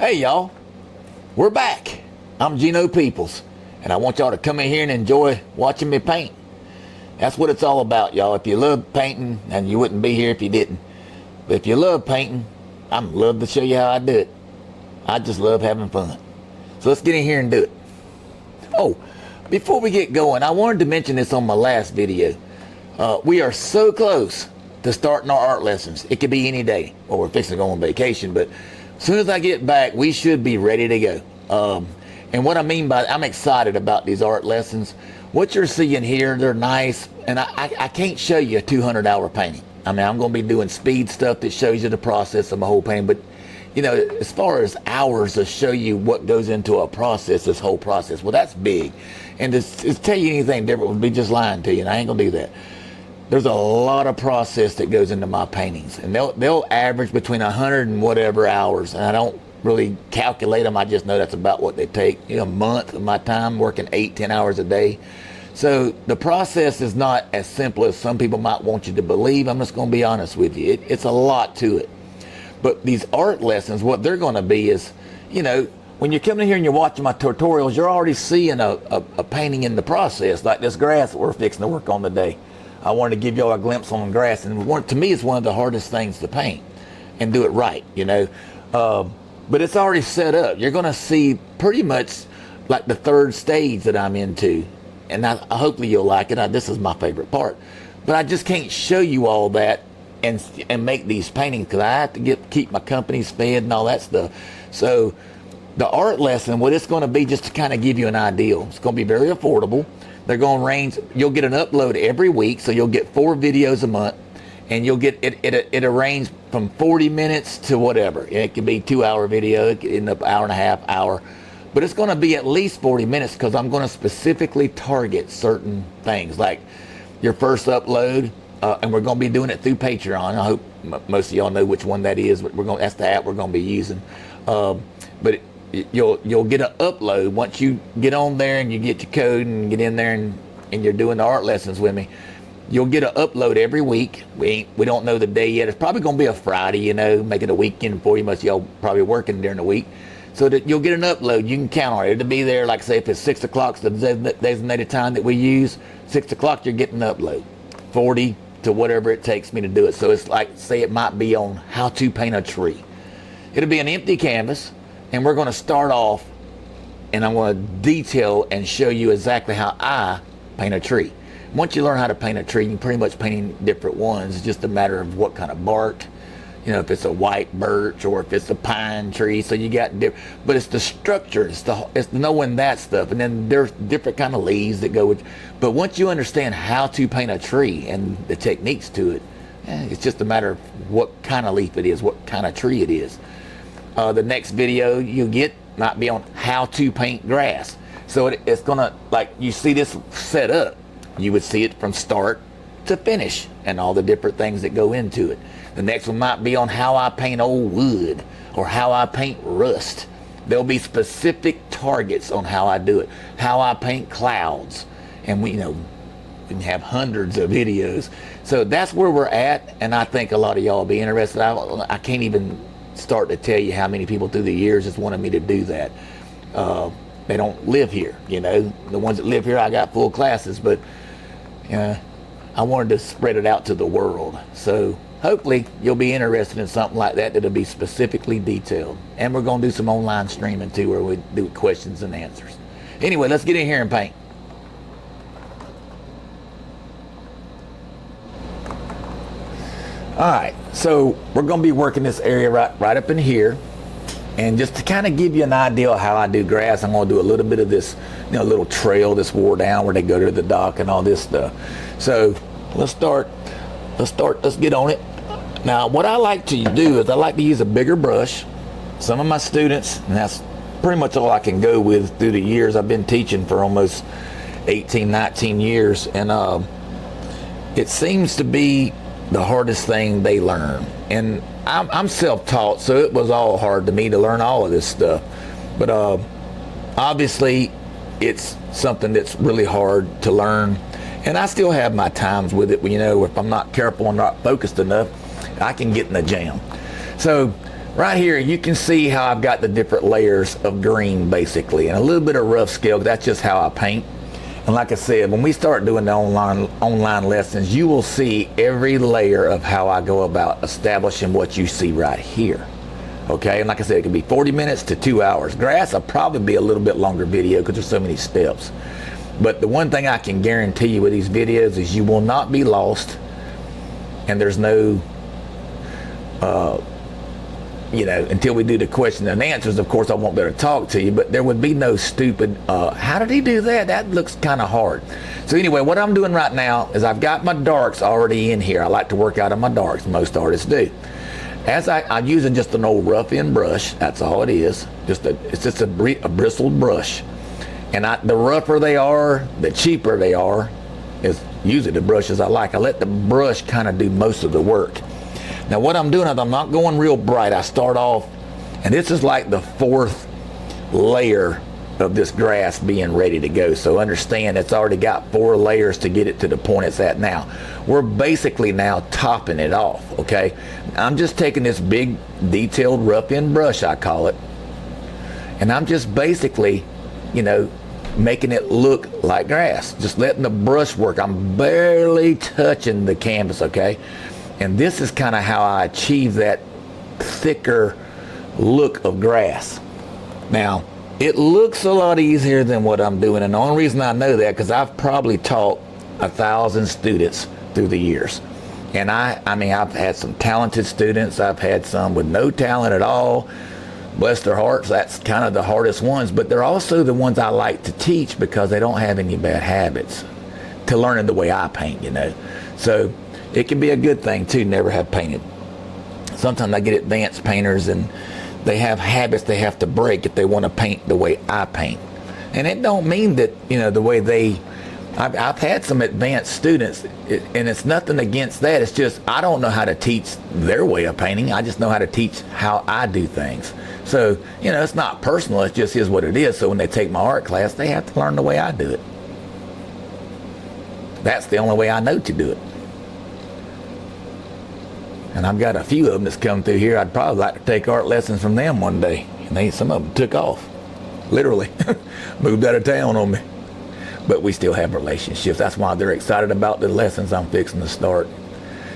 Hey y'all, we're back. I'm genopeoples, and I want y'all to come in here and enjoy watching me paint. That's what it's all about, y'all. If you love painting, and you wouldn't be here if you didn't, but if you love painting, I'd love to show you how I do it. I just love having fun. So let's get in here and do it. Oh, before we get going, I wanted to mention this on my last video. We are so close to starting our art lessons. It could be any day. Well, we're fixing to go on vacation, but as soon as I get back, we should be ready to go. And what I mean by I'm excited about these art lessons. What you're seeing here, they're nice, and I can't show you a 200-hour painting. I mean, I'm going to be doing speed stuff that shows you the process of my whole painting, but you know, as far as hours to show you what goes into a process, this whole process, well, that's big. And to tell you anything different would be just lying to you, and I ain't going to do that. There's a lot of process that goes into my paintings, and they'll average between 100 and whatever hours, and I don't really calculate them. I just know that's about what they take. You know, a month of my time working 8-10 hours a day. So the process is not as simple as some people might want you to believe. I'm just going to be honest with you. It's a lot to it. But these art lessons, what they're going to be is, you know, when you're coming in here and you're watching my tutorials, you're already seeing a painting in the process, like this grass that we're fixing to work on today. I wanted to give y'all a glimpse on grass, and to me, it's one of the hardest things to paint and do it right, you know. But it's already set up. You're going to see pretty much like the third stage that I'm into, and hopefully you'll like it. This is my favorite part, but I just can't show you all that and make these paintings because I have to keep my companies fed and all that stuff. So the art lesson, what it's going to be, just to kind of give you an idea, it's going to be very affordable. They're going to range, you'll get an upload every week, so you'll get 4 videos a month, and you'll get, it'll range from 40 minutes to whatever. It could be 2-hour video, it could end up hour and a half, hour, but it's going to be at least 40 minutes because I'm going to specifically target certain things, like your first upload, and we're going to be doing it through Patreon. I hope most of y'all know which one that is, but that's the app we're going to be using. But you'll get an upload once you get on there and you get your code and get in there and you're doing the art lessons with me. You'll get an upload every week. We don't know the day yet. It's probably going to be a Friday, you know, make it a weekend for you. Most of y'all probably working during the week. So that you'll get an upload. You can count on it. It'll be there, like say if it's 6 o'clock, the designated time that we use, 6 o'clock, you're getting an upload. 40 to whatever it takes me to do it. So it's like, say it might be on how to paint a tree. It'll be an empty canvas. And we're going to start off, and I'm going to detail and show you exactly how I paint a tree. Once you learn how to paint a tree, you can pretty much paint different ones. It's just a matter of what kind of bark, you know, if it's a white birch or if it's a pine tree. So you got different, but it's the structure, it's knowing that stuff. And then there's different kind of leaves that go with. But once you understand how to paint a tree and the techniques to it, it's just a matter of what kind of leaf it is, what kind of tree it is. The next video you get might be on how to paint grass. So it's gonna, like you see this set up, you would see it from start to finish and all the different things that go into it. The next one might be on how I paint old wood or how I paint rust. There'll be specific targets on how I do it. How I paint clouds, and we can have hundreds of videos. So that's where we're at, and I think a lot of y'all will be interested. I can't even start to tell you how many people through the years just wanted me to do that. They don't live here, you know. The ones that live here, I got full classes, but I wanted to spread it out to the world. So hopefully you'll be interested in something like that that'll be specifically detailed. And we're going to do some online streaming too, where we do questions and answers. Anyway, let's get in here and paint. All right, so we're going to be working this area right up in here, and just to kind of give you an idea of how I do grass, I'm going to do a little bit of this, little trail that's wore down where they go to the dock and all this stuff. So let's get on it. Now, what I like to do is I like to use a bigger brush. Some of my students, and that's pretty much all I can go with through the years. I've been teaching for almost 18, 19 years, and it seems to be the hardest thing they learn. And I'm self-taught, so it was all hard to me to learn all of this stuff. But obviously it's something that's really hard to learn, and I still have my times with it. If I'm not careful and not focused enough, I can get in a jam. So Right here, you can see how I've got the different layers of green, basically, and a little bit of rough scale. That's just how I paint. And like I said, when we start doing the online lessons, you will see every layer of how I go about establishing what you see right here. Okay, and like I said, it can be 40 minutes to 2 hours. Grass will probably be a little bit longer video because there's so many steps. But the one thing I can guarantee you with these videos is you will not be lost, and there's no until we do the question and answers, of course I won't be able to talk to you, but there would be no stupid, how did he do that? That looks kind of hard. So anyway, what I'm doing right now is I've got my darks already in here. I like to work out on my darks, most artists do. As I'm using just an old rough end brush, that's all it is. It's just a bristled brush. And the rougher they are, the cheaper they are, is usually the brushes I like. I let the brush kind of do most of the work. Now what I'm doing is I'm not going real bright. I start off, and this is like the 4th layer of this grass being ready to go. So understand it's already got 4 layers to get it to the point it's at now. We're basically now topping it off, okay? I'm just taking this big detailed rough end brush, I call it, and I'm just basically, making it look like grass. Just letting the brush work. I'm barely touching the canvas, okay? And this is kind of how I achieve that thicker look of grass. Now, it looks a lot easier than what I'm doing, and the only reason I know that because I've probably taught 1,000 students through the years. And I've had some talented students. I've had some with no talent at all. Bless their hearts, that's kind of the hardest ones, but they're also the ones I like to teach because they don't have any bad habits to learning the way I paint, So it can be a good thing too, never have painted. Sometimes I get advanced painters and they have habits they have to break if they want to paint the way I paint. And it don't mean that, the way I've had some advanced students, and it's nothing against that. It's just I don't know how to teach their way of painting. I just know how to teach how I do things. So, it's not personal. It just is what it is. So when they take my art class, they have to learn the way I do it. That's the only way I know to do it. And I've got a few of them that's come through here. I'd probably like to take art lessons from them one day. And some of them took off. Literally. Moved out of town on me. But we still have relationships. That's why they're excited about the lessons I'm fixing to start.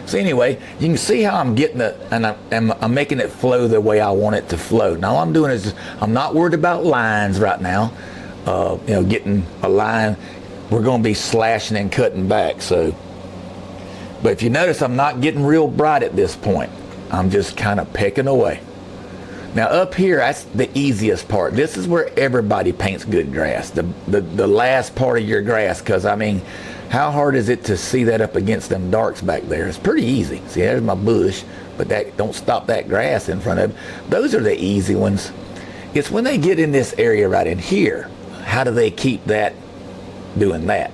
So anyway, you can see how I'm getting it, and I'm making it flow the way I want it to flow. Now all I'm doing is I'm not worried about lines right now. Getting a line, we're going to be slashing and cutting back. So, but if you notice, I'm not getting real bright at this point. I'm just kind of pecking away. Now up here, that's the easiest part. This is where everybody paints good grass. The last part of your grass, because how hard is it to see that up against them darks back there? It's pretty easy. See, there's my bush, but that don't stop that grass in front of it. Those are the easy ones. It's when they get in this area right in here, how do they keep that doing that?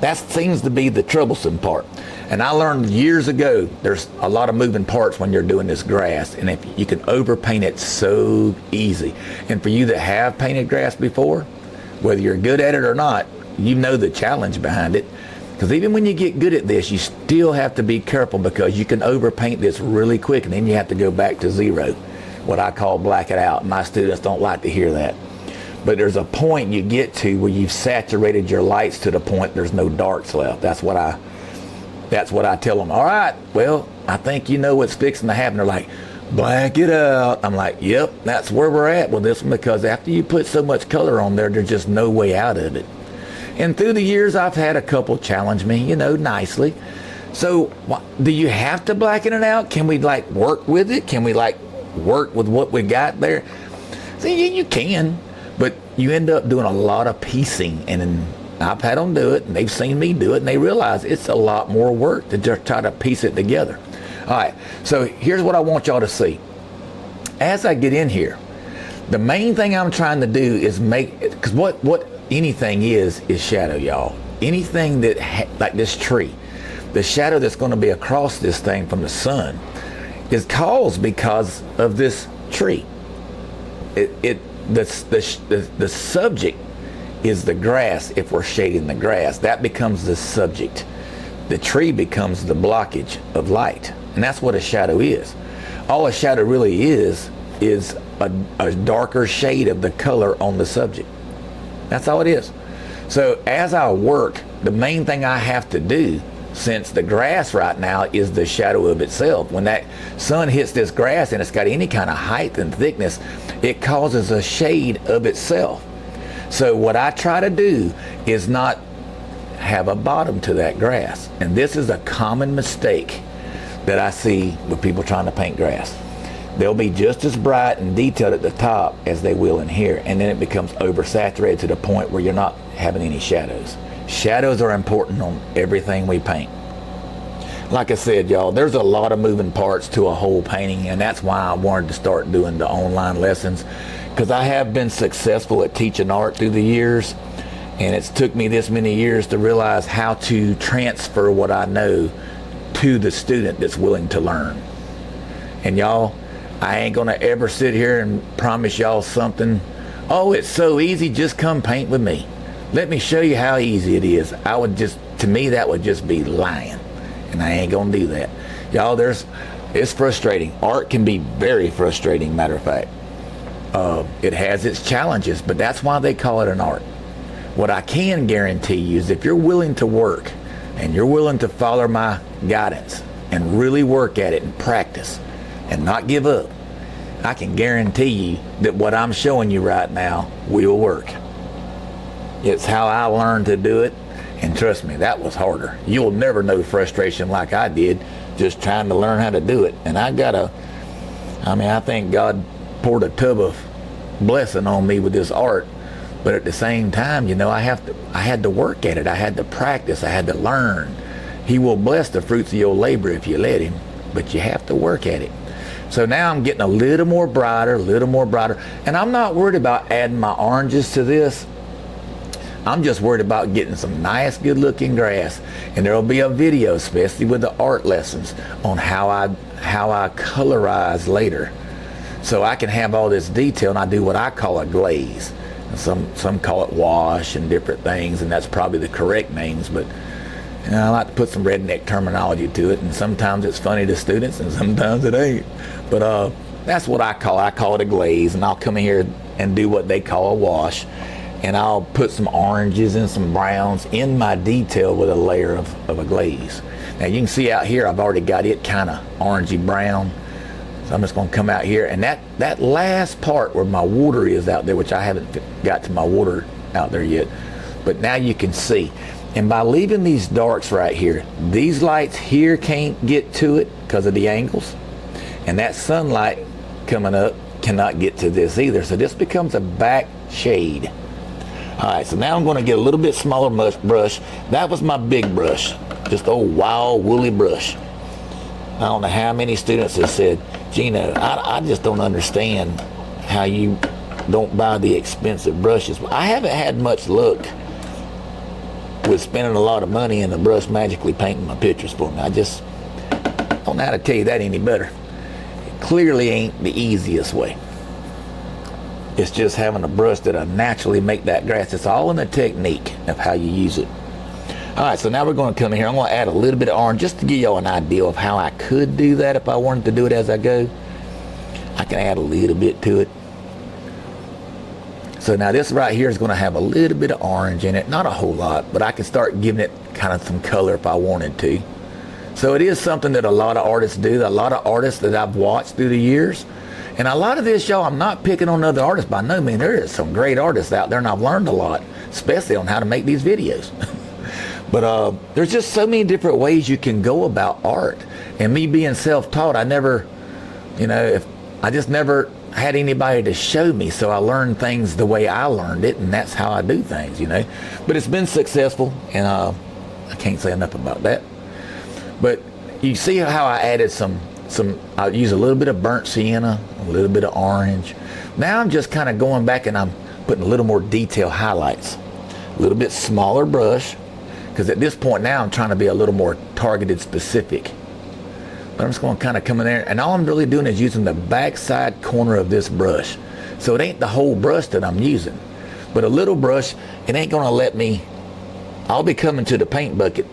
That seems to be the troublesome part. And I learned years ago, there's a lot of moving parts when you're doing this grass, and if you can overpaint it so easy. And for you that have painted grass before, whether you're good at it or not, you know the challenge behind it. Because even when you get good at this, you still have to be careful because you can overpaint this really quick and then you have to go back to zero, what I call black it out. My students don't like to hear that. But there's a point you get to where you've saturated your lights to the point there's no darks left. That's what I tell them. All right, well, I think you know what's fixing to happen. They're like, black it out. I'm like, yep, that's where we're at with this one, because after you put so much color on there, there's just no way out of it. And through the years, I've had a couple challenge me, nicely. So do you have to blacken it out? Can we work with it? Can we work with what we got there? See, you can, but you end up doing a lot of piecing, and I've had them do it, and they've seen me do it, and they realize it's a lot more work to just try to piece it together. All right, so here's what I want y'all to see. As I get in here, the main thing I'm trying to do is because what anything is shadow, y'all. Anything that, like this tree, the shadow that's going to be across this thing from the sun is caused because of this tree. The subject is the grass. If we're shading the grass, that becomes the subject. The tree becomes the blockage of light, and that's what a shadow is. All a shadow really is a darker shade of the color on the subject. That's all it is. So as I work, the main thing I have to do, since the grass right now is the shadow of itself, when that sun hits this grass and it's got any kind of height and thickness, it causes a shade of itself. So what I try to do is not have a bottom to that grass. And this is a common mistake that I see with people trying to paint grass. They'll be just as bright and detailed at the top as they will in here, and then it becomes oversaturated to the point where you're not having any shadows. Shadows are important on everything we paint. Like I said, y'all, there's a lot of moving parts to a whole painting, and that's why I wanted to start doing the online lessons, because I have been successful at teaching art through the years, and it's took me this many years to realize how to transfer what I know to the student that's willing to learn. And y'all, I ain't gonna ever sit here and promise y'all something, oh, it's so easy, just come paint with me. Let me show you how easy it is. To me, that would just be lying, and I ain't gonna do that. Y'all, it's frustrating. Art can be very frustrating, matter of fact. It has its challenges, but that's why they call it an art. What I can guarantee you is if you're willing to work, and you're willing to follow my guidance, and really work at it and practice, and not give up, I can guarantee you that what I'm showing you right now will work. It's how I learned to do it, and trust me, that was harder. You'll never know frustration like I did just trying to learn how to do it. And I think God poured a tub of blessing on me with this art, but at the same time, you know, I had to work at it. I had to practice. I had to learn. He will bless the fruits of your labor if you let him, but you have to work at it. So now I'm getting a little more brighter, and I'm not worried about adding my oranges to this. I'm just worried about getting some nice, good-looking grass, and there'll be a video, especially with the art lessons, on how I colorize later, so I can have all this detail, and I do what I call a glaze. Some call it wash and different things, and that's probably the correct names, but you know, I like to put some redneck terminology to it, and sometimes it's funny to students, and sometimes it ain't. But that's what I call it a glaze, and I'll come in here and do what they call a wash, and I'll put some oranges and some browns in my detail with a layer of a glaze. Now you can see out here I've already got it kind of orangey brown, so I'm just going to come out here, and that last part where my water is out there, which I haven't got to my water out there yet, but now you can see. And by leaving these darks right here, these lights here can't get to it because of the angles, and that sunlight coming up cannot get to this either, so this becomes a back shade. Alright, so now I'm going to get a little bit smaller brush. That was my big brush, just old wild woolly brush. I don't know how many students have said, Geno, I just don't understand how you don't buy the expensive brushes. I haven't had much luck with spending a lot of money and the brush magically painting my pictures for me. I just don't know how to tell you that any better. It clearly ain't the easiest way. It's just having a brush that'll naturally make that grass. It's all in the technique of how you use it. Alright, so now we're going to come in here. I'm going to add a little bit of orange just to give y'all an idea of how I could do that if I wanted to do it as I go. I can add a little bit to it. So now this right here is going to have a little bit of orange in it. Not a whole lot, but I can start giving it kind of some color if I wanted to. So it is something that a lot of artists do. A lot of artists that I've watched through the years. And a lot of this, y'all, I'm not picking on other artists by no means. There is some great artists out there, and I've learned a lot, especially on how to make these videos. But there's just so many different ways you can go about art. And me being self-taught, I just never had anybody to show me, so I learned things the way I learned it, and that's how I do things, But it's been successful, and I can't say enough about that. But you see how I added I use a little bit of burnt sienna, a little bit of orange. Now I'm just kind of going back and I'm putting a little more detail highlights. A little bit smaller brush, because at this point now I'm trying to be a little more targeted specific. But I'm just going to kind of come in there, and all I'm really doing is using the backside corner of this brush. So it ain't the whole brush that I'm using, but a little brush. It ain't going to let me, I'll be coming to the paint bucket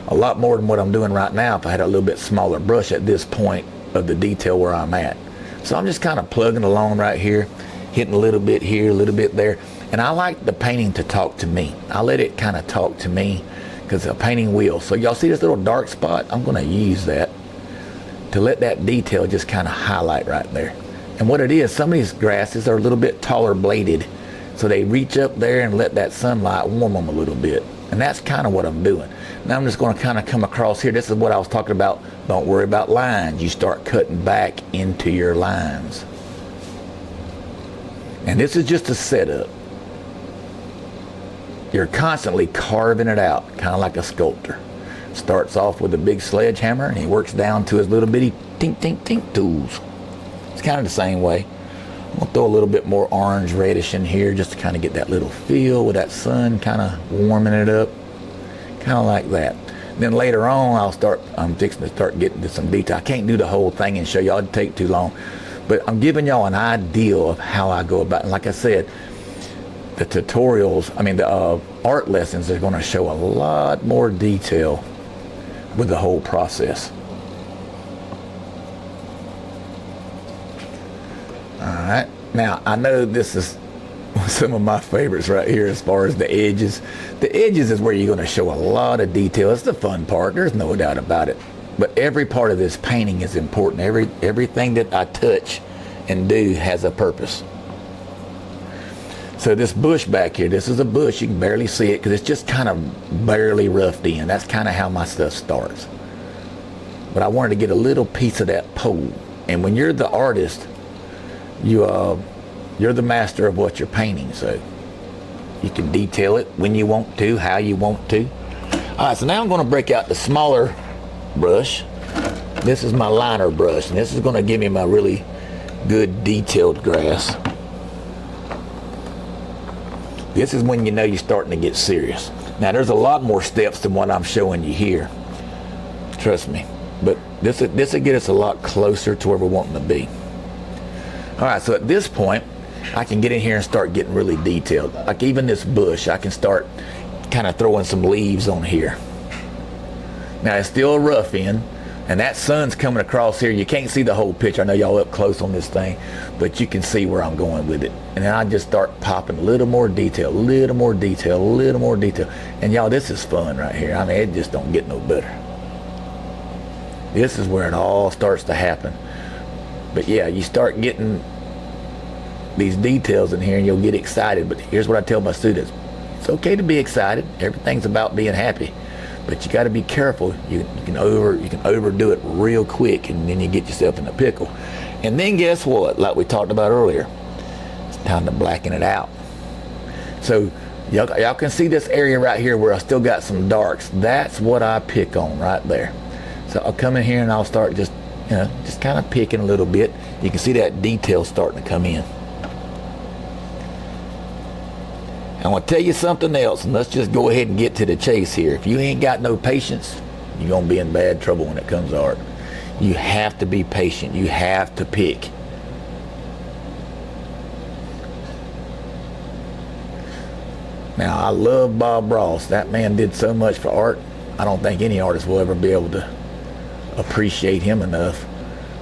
a lot more than what I'm doing right now if I had a little bit smaller brush at this point of the detail where I'm at. So I'm just kind of plugging along right here, hitting a little bit here, a little bit there. And I like the painting to talk to me. I let it kind of talk to me, because a painting will. So y'all see this little dark spot? I'm going to use that to let that detail just kind of highlight right there. And what it is, some of these grasses are a little bit taller bladed, so they reach up there and let that sunlight warm them a little bit. And that's kind of what I'm doing. Now I'm just going to kind of come across here. This is what I was talking about. Don't worry about lines. You start cutting back into your lines. And this is just a setup. You're constantly carving it out, kind of like a sculptor. Starts off with a big sledgehammer, and he works down to his little bitty tink, tink, tink tools. It's kind of the same way. I'm going to throw a little bit more orange reddish in here just to kind of get that little feel with that sun kind of warming it up. Kind of like that. Then later on, I'm fixing to start getting to some detail. I can't do the whole thing and show y'all. It'd take too long. But I'm giving y'all an idea of how I go about it. And like I said, the tutorials, the art lessons are going to show a lot more detail with the whole process. Alright, now I know this is some of my favorites right here as far as the edges. The edges is where you're going to show a lot of detail. It's the fun part, there's no doubt about it. But every part of this painting is important. Everything that I touch and do has a purpose. So this bush back here, this is a bush. You can barely see it because it's just kind of barely roughed in. That's kind of how my stuff starts. But I wanted to get a little piece of that pole. And when you're the artist, you're the master of what you're painting. So you can detail it when you want to, how you want to. All right, so now I'm going to break out the smaller brush. This is my liner brush, and this is going to give me my really good detailed grass. This is when you know you're starting to get serious. Now there's a lot more steps than what I'm showing you here. Trust me. But this will get us a lot closer to where we're wanting to be. Alright, so at this point, I can get in here and start getting really detailed. Like even this bush, I can start kind of throwing some leaves on here. Now it's still a rough end, and that sun's coming across here. You can't see the whole picture. I know y'all up close on this thing, but you can see where I'm going with it. And then I just start popping a little more detail, a little more detail, a little more detail. And y'all, this is fun right here. It just don't get no better. This is where it all starts to happen. But yeah, you start getting these details in here and you'll get excited. But here's what I tell my students. It's okay to be excited. Everything's about being happy. But you got to be careful. You can overdo it real quick, and then you get yourself in a pickle. And then guess what? Like we talked about earlier, it's time to blacken it out. So y'all can see this area right here where I still got some darks. That's what I pick on right there. So I'll come in here and I'll start just kind of picking a little bit. You can see that detail starting to come in. I'm going to tell you something else, and let's just go ahead and get to the chase here. If you ain't got no patience, you're going to be in bad trouble when it comes to art. You have to be patient. You have to pick. Now, I love Bob Ross. That man did so much for art. I don't think any artist will ever be able to appreciate him enough.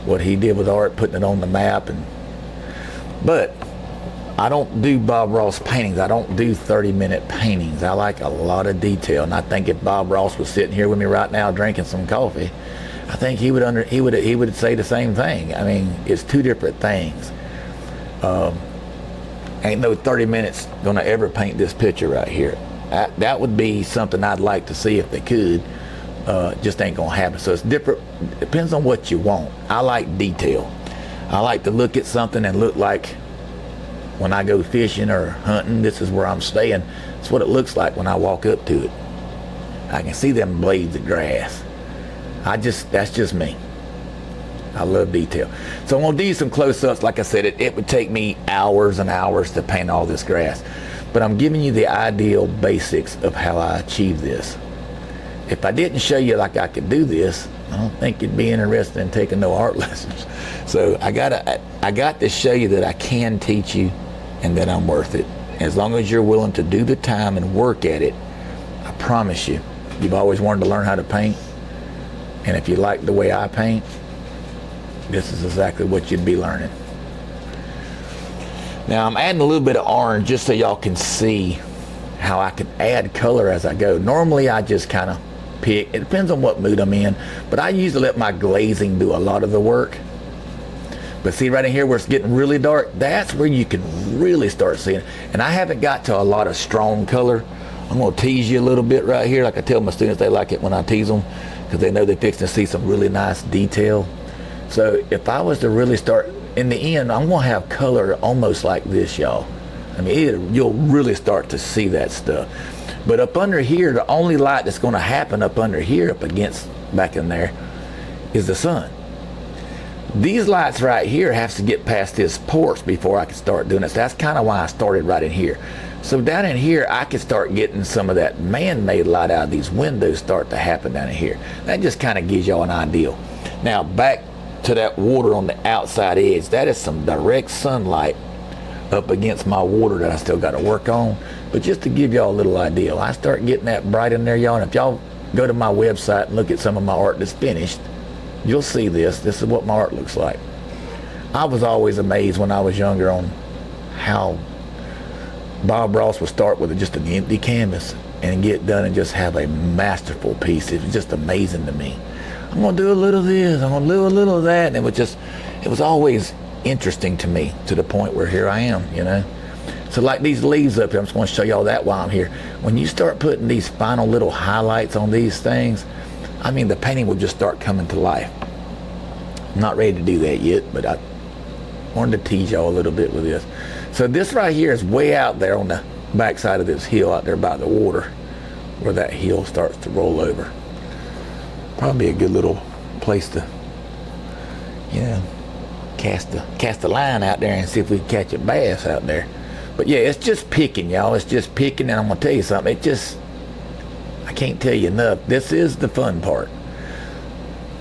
What he did with art, putting it on the map. But I don't do Bob Ross paintings. I don't do 30-minute paintings. I like a lot of detail, and I think if Bob Ross was sitting here with me right now drinking some coffee, I think he would say the same thing. It's two different things. Ain't no 30 minutes gonna ever paint this picture right here. That would be something I'd like to see if they could. Just ain't gonna happen. So it's different. It depends on what you want. I like detail. I like to look at something and look like, when I go fishing or hunting, this is where I'm staying. It's what it looks like when I walk up to it. I can see them blades of grass. That's just me. I love detail. So I'm gonna do some close-ups. Like I said, it would take me hours and hours to paint all this grass. But I'm giving you the ideal basics of how I achieve this. If I didn't show you like I could do this, I don't think you'd be interested in taking no art lessons. So I got to show you that I can teach you and that I'm worth it. As long as you're willing to do the time and work at it, I promise you, you've always wanted to learn how to paint. And if you like the way I paint, this is exactly what you'd be learning. Now I'm adding a little bit of orange just so y'all can see how I can add color as I go. Normally I just kind of pick, it depends on what mood I'm in, but I usually let my glazing do a lot of the work. But see right in here where it's getting really dark, that's where you can really start seeing it. And I haven't got to a lot of strong color. I'm going to tease you a little bit right here. Like I tell my students, they like it when I tease them because they know they're fixing to see some really nice detail. So if I was to really start, in the end, I'm going to have color almost like this, y'all. I mean, you'll really start to see that stuff. But up under here, the only light that's going to happen up under here, up against, back in there, is the sun. These lights right here have to get past this porch before I can start doing this. That's kind of why I started right in here. So down in here, I can start getting some of that man-made light out of these windows start to happen down in here. That just kind of gives y'all an idea. Now back to that water on the outside edge. That is some direct sunlight up against my water that I still got to work on. But just to give y'all a little idea, I start getting that bright in there, y'all. And if y'all go to my website and look at some of my art that's finished, you'll see this. This is what my art looks like. I was always amazed when I was younger on how Bob Ross would start with just an empty canvas and get done and just have a masterful piece. It was just amazing to me. I'm gonna do a little of this, I'm gonna do a little of that, and it was always interesting to me to the point where here I am, you know. So like these leaves up here, I'm just gonna show y'all that while I'm here. When you start putting these final little highlights on these things, I mean, the painting will just start coming to life. I'm not ready to do that yet, but I wanted to tease y'all a little bit with this. So this right here is way out there on the backside of this hill out there by the water, where that hill starts to roll over. Probably a good little place to, you know, cast a line out there and see if we can catch a bass out there. But yeah, it's just picking, y'all. It's just picking, and I'm gonna tell you something. I can't tell you enough. This is the fun part.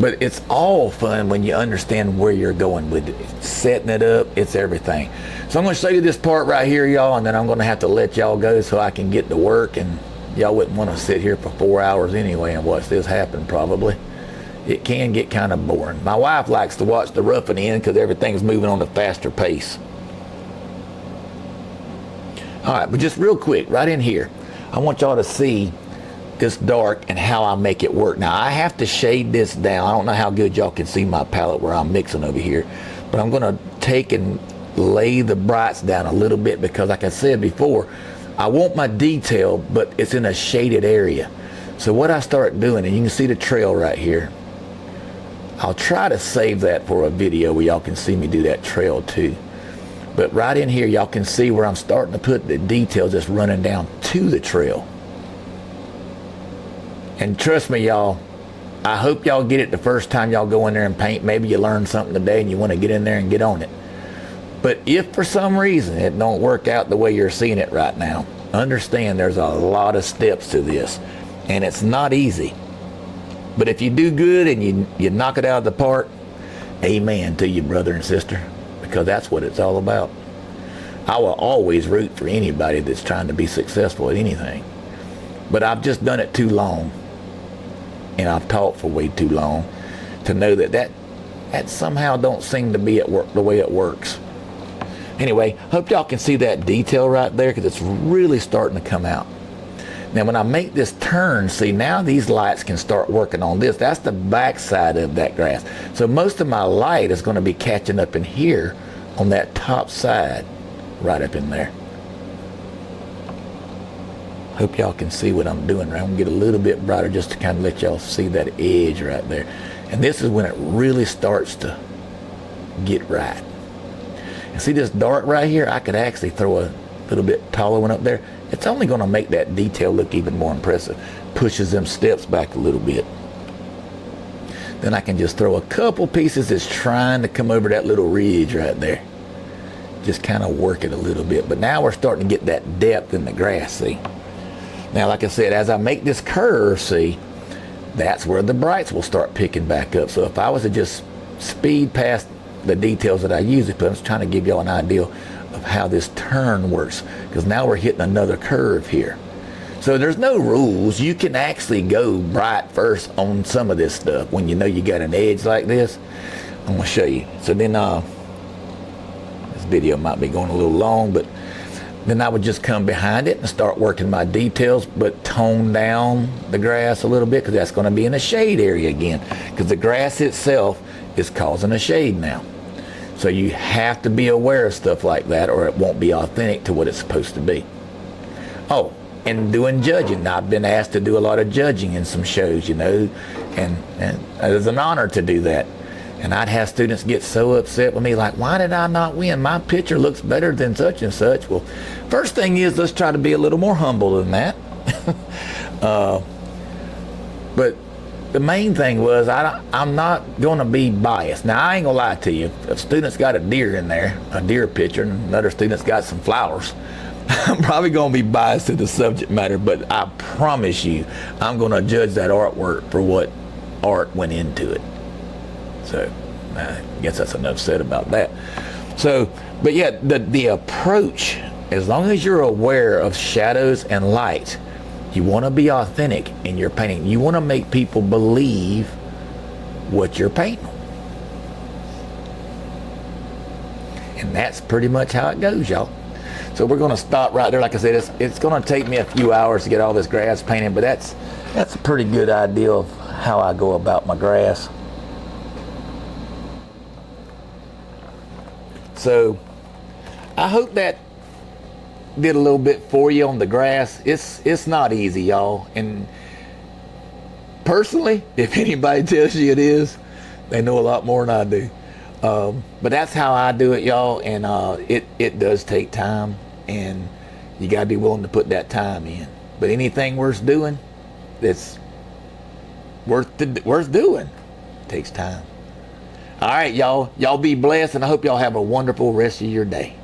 But it's all fun when you understand where you're going with it. It's setting it up, it's everything. So I'm going to show you this part right here, y'all, and then I'm going to have to let y'all go so I can get to work. And y'all wouldn't want to sit here for 4 hours anyway and watch this happen, probably. It can get kind of boring. My wife likes to watch the roughing end because everything's moving on a faster pace. All right, but just real quick, right in here, I want y'all to see this dark and how I make it work. Now I have to shade this down. I don't know how good y'all can see my palette where I'm mixing over here, but I'm going to take and lay the brights down a little bit because like I said before, I want my detail, but it's in a shaded area. So what I start doing, and you can see the trail right here, I'll try to save that for a video where y'all can see me do that trail too. But right in here y'all can see where I'm starting to put the detail just running down to the trail. And trust me, y'all, I hope y'all get it the first time y'all go in there and paint. Maybe you learned something today and you want to get in there and get on it. But if for some reason it don't work out the way you're seeing it right now, understand there's a lot of steps to this. And it's not easy. But if you do good and you knock it out of the park, amen to you, brother and sister, because that's what it's all about. I will always root for anybody that's trying to be successful at anything. But I've just done it too long. And I've taught for way too long to know that somehow don't seem to be at work the way it works. Anyway, hope y'all can see that detail right there because it's really starting to come out. Now when I make this turn, see now these lights can start working on this. That's the back side of that grass. So most of my light is going to be catching up in here on that top side, right up in there. Hope y'all can see what I'm doing. I'm going to get a little bit brighter just to kind of let y'all see that edge right there. And this is when it really starts to get right. And see this dark right here? I could actually throw a little bit taller one up there. It's only going to make that detail look even more impressive. Pushes them steps back a little bit. Then I can just throw a couple pieces that's trying to come over that little ridge right there. Just kind of work it a little bit. But now we're starting to get that depth in the grass, see? Now, like I said, as I make this curve, see, that's where the brights will start picking back up. So if I was to just speed past the details that I usually put, I'm just trying to give y'all an idea of how this turn works. Because now we're hitting another curve here. So there's no rules. You can actually go bright first on some of this stuff when you know you got an edge like this. I'm gonna show you. So then this video might be going a little long, but then I would just come behind it and start working my details, but tone down the grass a little bit, because that's going to be in the shade area again, because the grass itself is causing a shade now. So you have to be aware of stuff like that, or it won't be authentic to what it's supposed to be. Oh, and doing judging. Now, I've been asked to do a lot of judging in some shows, you know, and it is an honor to do that. And I'd have students get so upset with me, like, why did I not win? My picture looks better than such and such. Well, first thing is, let's try to be a little more humble than that. But the main thing was, I'm not going to be biased. Now, I ain't going to lie to you. If a student's got a deer in there, a deer picture, and another student's got some flowers, I'm probably going to be biased to the subject matter, but I promise you, I'm going to judge that artwork for what art went into it. So I guess that's enough said about that. So, but yeah, the approach, as long as you're aware of shadows and light, you want to be authentic in your painting. You want to make people believe what you're painting. And that's pretty much how it goes, y'all. So we're going to stop right there. Like I said, it's going to take me a few hours to get all this grass painted, but that's a pretty good idea of how I go about my grass. So I hope that did a little bit for you on the grass. It's not easy, y'all. And personally, if anybody tells you it is, they know a lot more than I do. But that's how I do it, y'all. And it does take time, and you gotta be willing to put that time in. But anything worth doing, that's worth doing, takes time. All right, y'all be blessed, and I hope y'all have a wonderful rest of your day.